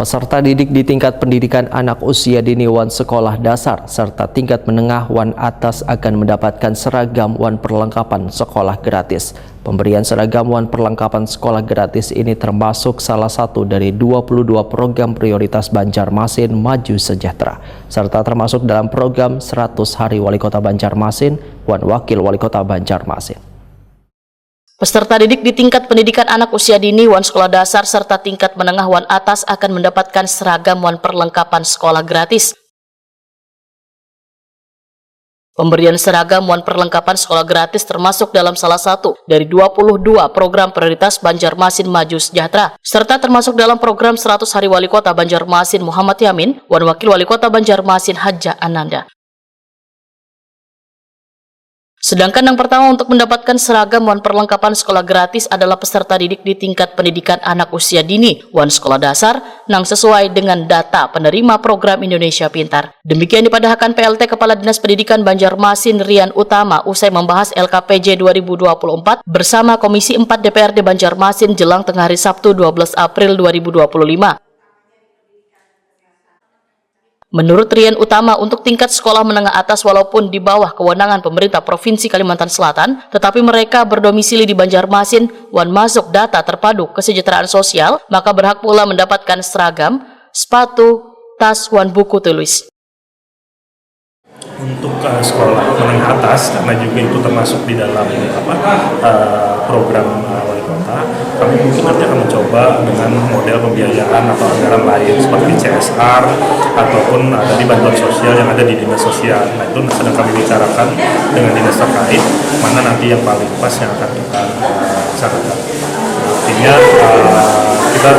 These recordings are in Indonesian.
Peserta didik di tingkat pendidikan anak usia dini wan sekolah dasar serta tingkat menengah wan atas akan mendapatkan seragam wan perlengkapan sekolah gratis. Pemberian seragam wan perlengkapan sekolah gratis ini termasuk salah satu dari 22 program prioritas Banjarmasin Maju Sejahtera, serta termasuk dalam program 100 Hari Wali Kota Banjarmasin wan Wakil Wali Kota Banjarmasin. Peserta didik di tingkat pendidikan anak usia dini wan sekolah dasar serta tingkat menengah wan atas akan mendapatkan seragam wan perlengkapan sekolah gratis. Pemberian seragam wan perlengkapan sekolah gratis termasuk dalam salah satu dari 22 program prioritas Banjarmasin Maju Sejahtera, serta termasuk dalam program 100 Hari Wali Kota Banjarmasin Muhammad Yamin wan Wakil Wali Kota Banjarmasin Haja Ananda. Sedangkan yang pertama untuk mendapatkan seragam wan perlengkapan sekolah gratis adalah peserta didik di tingkat pendidikan anak usia dini wan sekolah dasar yang sesuai dengan data penerima program Indonesia Pintar. Demikian dipadahkan PLT Kepala Dinas Pendidikan Banjarmasin Rian Utama usai membahas LKPJ 2024 bersama Komisi 4 DPRD Banjarmasin jelang tengah hari Sabtu 12 April 2025. Menurut Rian Utama, untuk tingkat sekolah menengah atas walaupun di bawah kewenangan pemerintah Provinsi Kalimantan Selatan, tetapi mereka berdomisili di Banjarmasin wan masuk data terpadu kesejahteraan sosial, maka berhak pula mendapatkan seragam, sepatu, tas, wan buku tulis. Untuk sekolah menengah atas, karena juga itu termasuk di dalam program wali kota, kami mungkin nanti akan mencoba dengan model pembiayaan atau anggaran lain seperti CSR ataupun dari bantuan sosial yang ada di dinas sosial. Nah, itu sedang kami bicarakan dengan dinas terkait mana nanti yang paling pas yang akan kita bicarakan. Artinya kita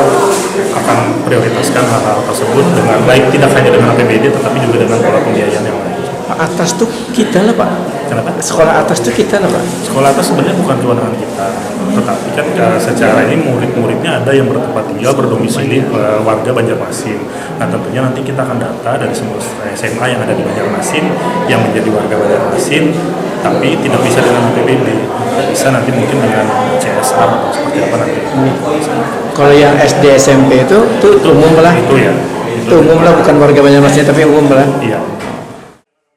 akan prioritaskan hal-hal tersebut dengan baik, tidak hanya dengan APBD tetapi juga dengan pola pembiayaan yang lain. Atas tuh kita lah Pak. Kenapa? Sekolah atas tuh kita lah Pak. Sekolah atas sebenarnya bukan kewenangan kita, tetapi kan secara ini murid-muridnya ada yang bertempat tinggal berdomisili warga Banjarmasin. Nah, tentunya nanti kita akan data dari semua SMA yang ada di Banjarmasin yang menjadi warga Banjarmasin, tapi tidak bisa dengan APBD, bisa nanti mungkin dengan CSR atau seperti apa nanti. Kalau yang SD SMP itu umum lah. Itu umum lah, bukan warga Banjarmasin tapi umum lah. Iya.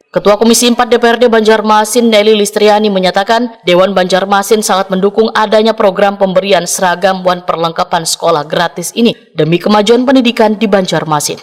Ketua Komisi 4 DPRD Banjarmasin Nelly Listriani menyatakan Dewan Banjarmasin sangat mendukung adanya program pemberian seragam wan perlengkapan sekolah gratis ini demi kemajuan pendidikan di Banjarmasin.